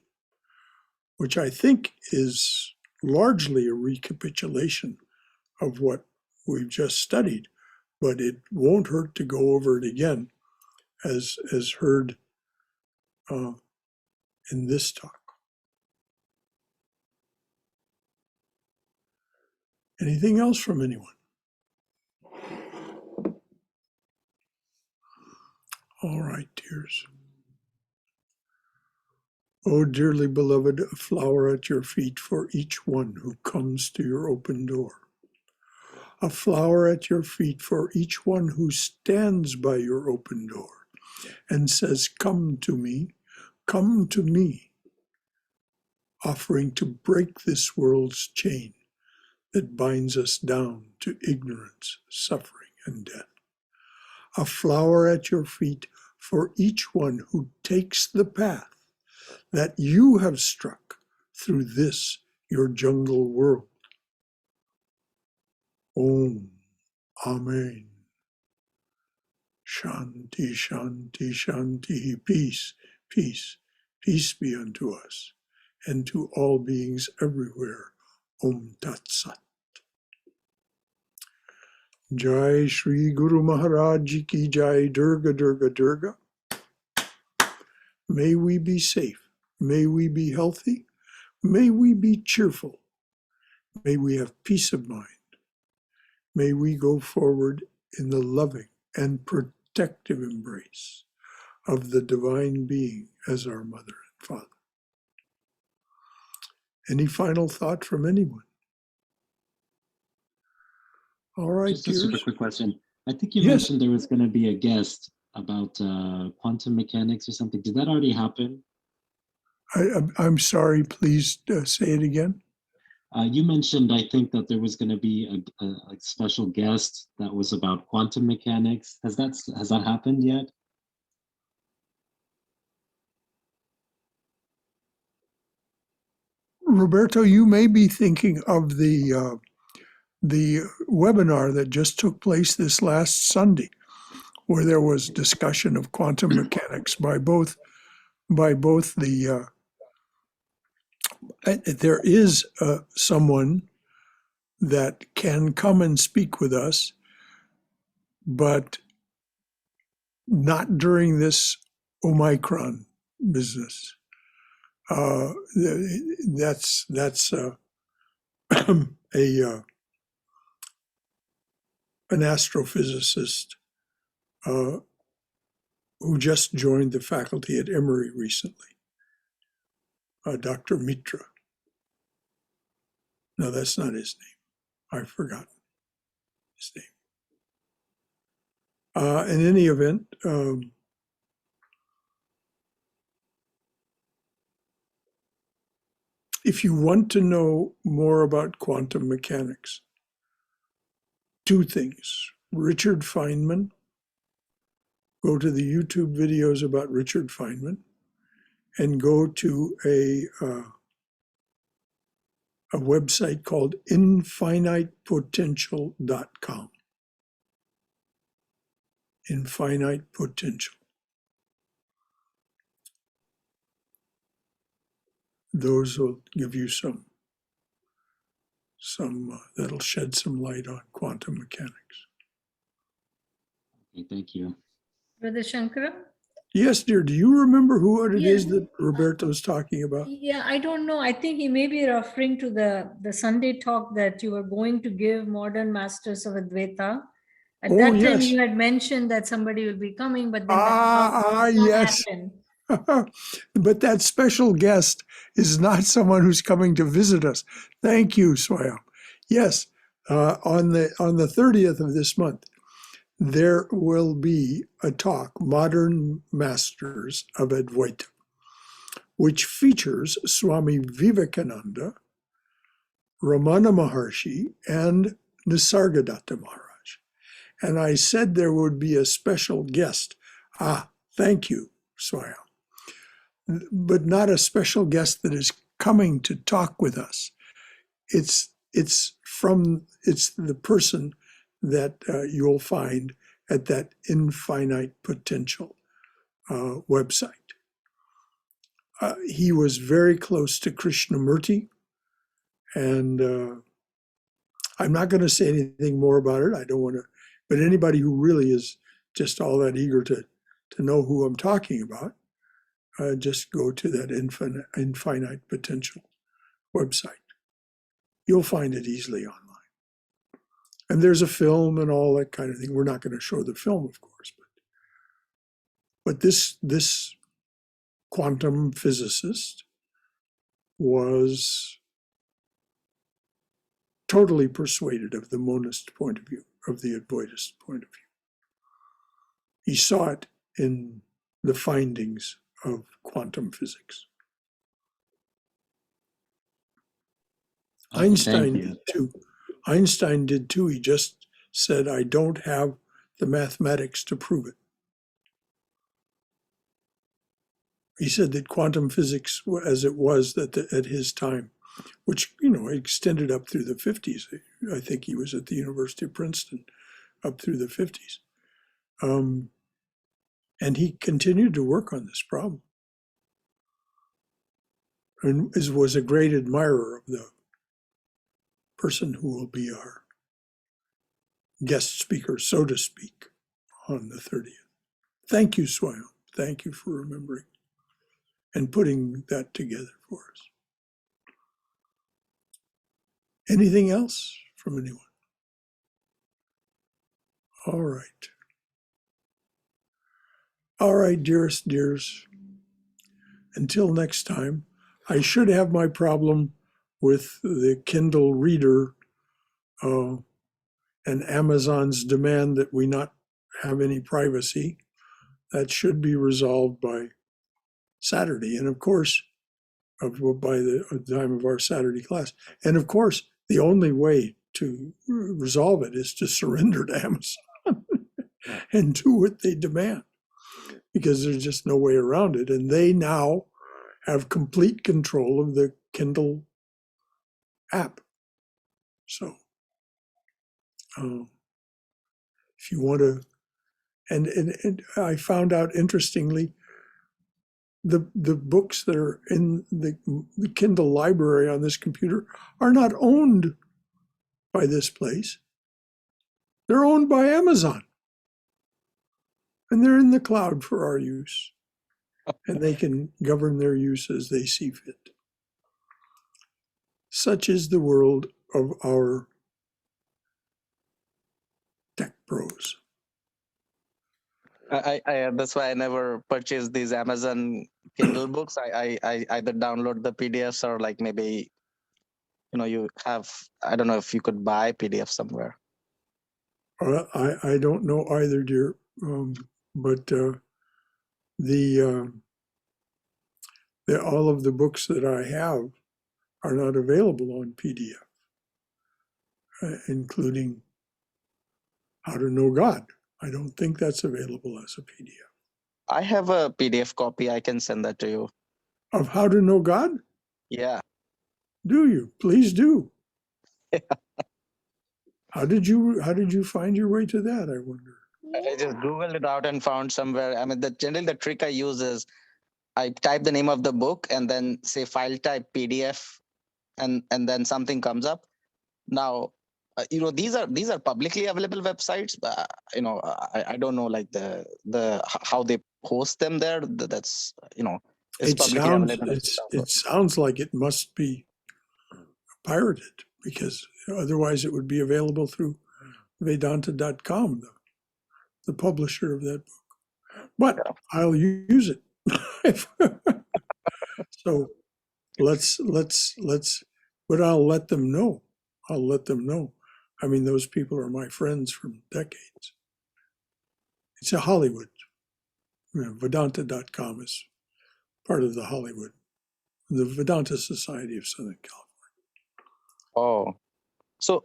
which I think is largely a recapitulation of what we've just studied, but it won't hurt to go over it again as heard in this talk. Anything else from anyone? All right, dears. Oh, dearly beloved, a flower at your feet for each one who comes to your open door. A flower at your feet for each one who stands by your open door and says, "Come to me, come to me," offering to break this world's chain that binds us down to ignorance, suffering, and death. A flower at your feet for each one who takes the path that you have struck through this, your jungle world. Om, Amen. Shanti, Shanti, Shanti. Peace, peace, peace be unto us and to all beings everywhere. Om Tat Sat. Jai Shri Guru Maharaj Ki Jai. Durga, Durga, Durga. May we be safe. May we be healthy. May we be cheerful. May we have peace of mind. May we go forward in the loving and protective embrace of the Divine Being as our Mother and Father. Any final thought from anyone? All right, Just a super dears. quick question. I think you Yes. mentioned there was going to be a guest about quantum mechanics or something. Did that already happen? I'm sorry, please say it again. You mentioned, I think, that there was going to be a special guest that was about quantum mechanics. Has that happened yet? Roberto, you may be thinking of the webinar that just took place this last Sunday, where there was discussion of quantum mechanics by both the. There is someone that can come and speak with us, but not during this Omicron business. That's a an astrophysicist who just joined the faculty at Emory recently, Dr. Mitra. No, that's not his name. I've forgotten his name. In any event, if you want to know more about quantum mechanics, two things. Richard Feynman, go to the YouTube videos about Richard Feynman, and go to a website called infinitepotential.com. Infinite potential. Those will give you some that'll shed some light on quantum mechanics. Okay, thank you. Brother Shankara? Yes, dear. Do you remember who it Yeah. is that Roberto's talking about? Yeah, I don't know. I think he may be referring to the Sunday talk that you were going to give, Modern Masters of Advaita. At Oh, that time, yes. you had mentioned that somebody will be coming, but then that Yes. happened. But that special guest is not someone who's coming to visit us. Thank you, Swayam. Yes, on the 30th of this month, there will be a talk, Modern Masters of Advaita, which features Swami Vivekananda, Ramana Maharshi, and Nisargadatta Maharaj. And I said there would be a special guest. Thank you, Swayam. But not a special guest that is coming to talk with us. It's the person that you'll find at that Infinite Potential website. He was very close to Krishnamurti, and I'm not going to say anything more about it. I don't want to, but anybody who really is just all that eager to know who I'm talking about, just go to that Infinite Potential website. You'll find it easily online. And there's a film and all that kind of thing. We're not going to show the film, of course, but this quantum physicist was totally persuaded of the monist point of view, of the Advaitist point of view. He saw it in the findings of quantum physics. Okay, Einstein did too. Einstein did too. He just said, I don't have the mathematics to prove it. He said that quantum physics, as it was at his time, which, extended up through the 50s. I think he was at the University of Princeton up through the 50s. And he continued to work on this problem and was a great admirer of the person who will be our guest speaker, so to speak, on the 30th. Thank you, Swayam. Thank you for remembering and putting that together for us. Anything else from anyone? All right. All right, dearest dears. Until next time, I should have my problem with the Kindle reader and Amazon's demand that we not have any privacy. That should be resolved by Saturday. And of course, by the time of our Saturday class. And of course, the only way to resolve it is to surrender to Amazon and do what they demand, because there's just no way around it. And they now have complete control of the Kindle app. So if you want to, and I found out interestingly, the books that are in the Kindle library on this computer are not owned by this place. They're owned by Amazon. And they're in the cloud for our use. And they can govern their use as they see fit. Such is the world of our prose. That's why I never purchased these Amazon Kindle books. I either download the PDFs or like maybe, you have, I don't know if you could buy PDF somewhere. I don't know either, dear, but all of the books that I have are not available on PDF, including How to Know God. I don't think that's available as a PDF. I have a PDF copy. I can send that to you. Of How to Know God? Yeah. Do you? Please do. How did you find your way to that, I wonder? I just Googled it out and found somewhere. I mean, generally the trick I use is I type the name of the book and then say file type PDF, and then something comes up. Now, these are publicly available websites, but I don't know like the how they post them there. That's it's publicly available. It sounds like it must be pirated, because otherwise it would be available through Vedanta.com, the publisher of that book. But I'll use it. So let's, but I'll let them know. I'll let them know. I mean, those people are my friends from decades. It's a Hollywood. Vedanta.com is part of the Hollywood, the Vedanta Society of Southern California. Oh, so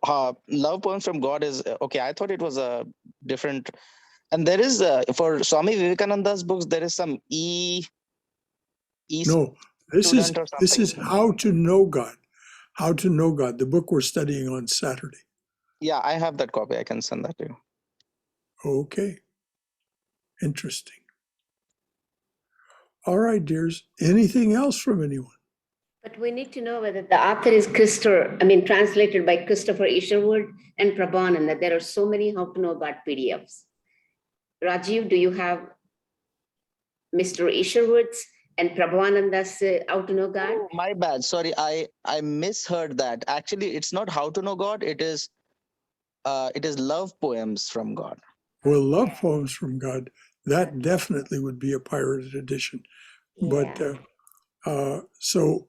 Love Poems from God is okay. I thought it was a different. And there is for Swami Vivekananda's books, there is some No, this is How to Know God. How to Know God, the book we're studying on Saturday. Yeah, I have that copy. I can send that to you. Okay. Interesting. All right, dears. Anything else from anyone? But we need to know whether the author is translated by Christopher Isherwood and Prabhananda. There are so many How to Know God PDFs. Rajiv, do you have Mr. Isherwood's and Prabhananda's How to Know God? Oh, my bad. Sorry, I misheard that. Actually, it's not How to Know God. It is Love Poems from God. Well, Love Poems from God, that definitely would be a pirated edition. Yeah. But so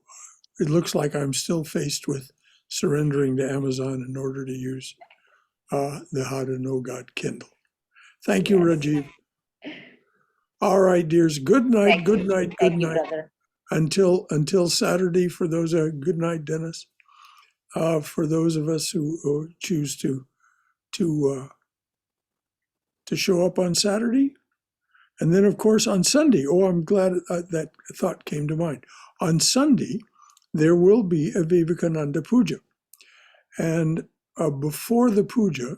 it looks like I'm still faced with surrendering to Amazon in order to use the How to Know God Kindle. Thank you, Rajiv. All right, dears. Good night. Good night. Good night. Brother. Until Saturday, for those good night, Dennis. For those of us who choose to show up on Saturday, and then of course on Sunday. Oh, I'm glad that thought came to mind. On Sunday, there will be a Vivekananda puja, and before the puja,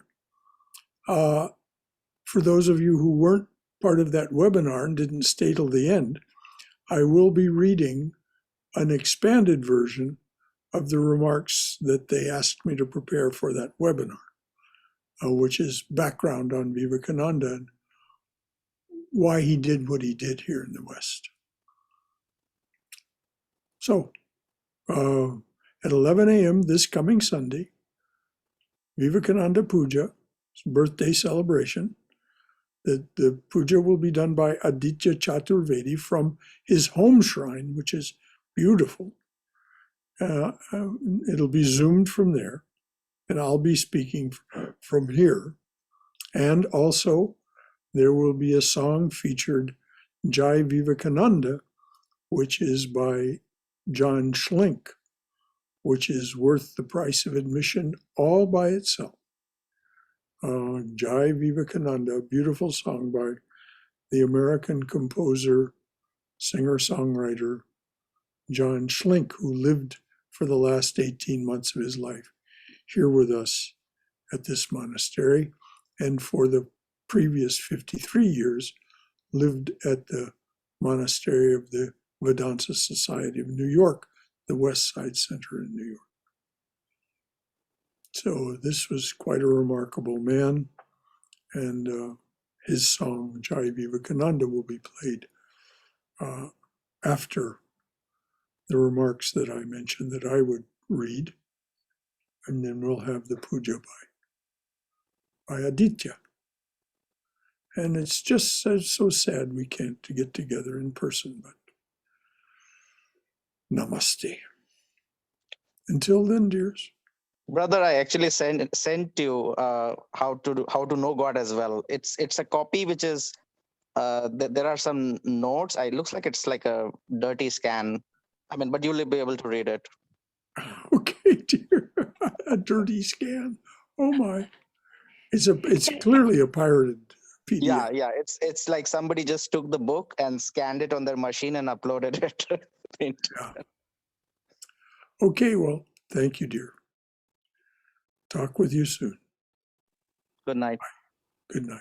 for those of you who weren't part of that webinar and didn't stay till the end, I will be reading an expanded version of the remarks that they asked me to prepare for that webinar, which is background on Vivekananda and why he did what he did here in the West. So, at 11 a.m. this coming Sunday, Vivekananda Puja, birthday celebration. The puja will be done by Aditya Chaturvedi from his home shrine, which is beautiful. It'll be zoomed from there, and I'll be speaking from here. And also, there will be a song featured Jai Vivekananda, which is by John Schlink, which is worth the price of admission all by itself. Jai Vivekananda, a beautiful song by the American composer, singer-songwriter John Schlink, who lived for the last 18 months of his life here with us at this monastery, and for the previous 53 years lived at the monastery of the Vedanta Society of New York, the West Side Center in New York. So this was quite a remarkable man, and his song, Jai Vivekananda, will be played after the remarks that I mentioned that I would read, and then we'll have the puja by Aditya. And it's just so sad we can't get together in person, but namaste. Until then, dears. Brother, I actually sent you how to know God as well. It's a copy which is there are some notes. It looks like it's like a dirty scan. I mean, but you'll be able to read it. Okay, dear. A dirty scan. Oh my. It's clearly a pirated PDF. Yeah. It's like somebody just took the book and scanned it on their machine and uploaded it. Yeah. Okay, well, thank you, dear. Talk with you soon. Good night. Good night.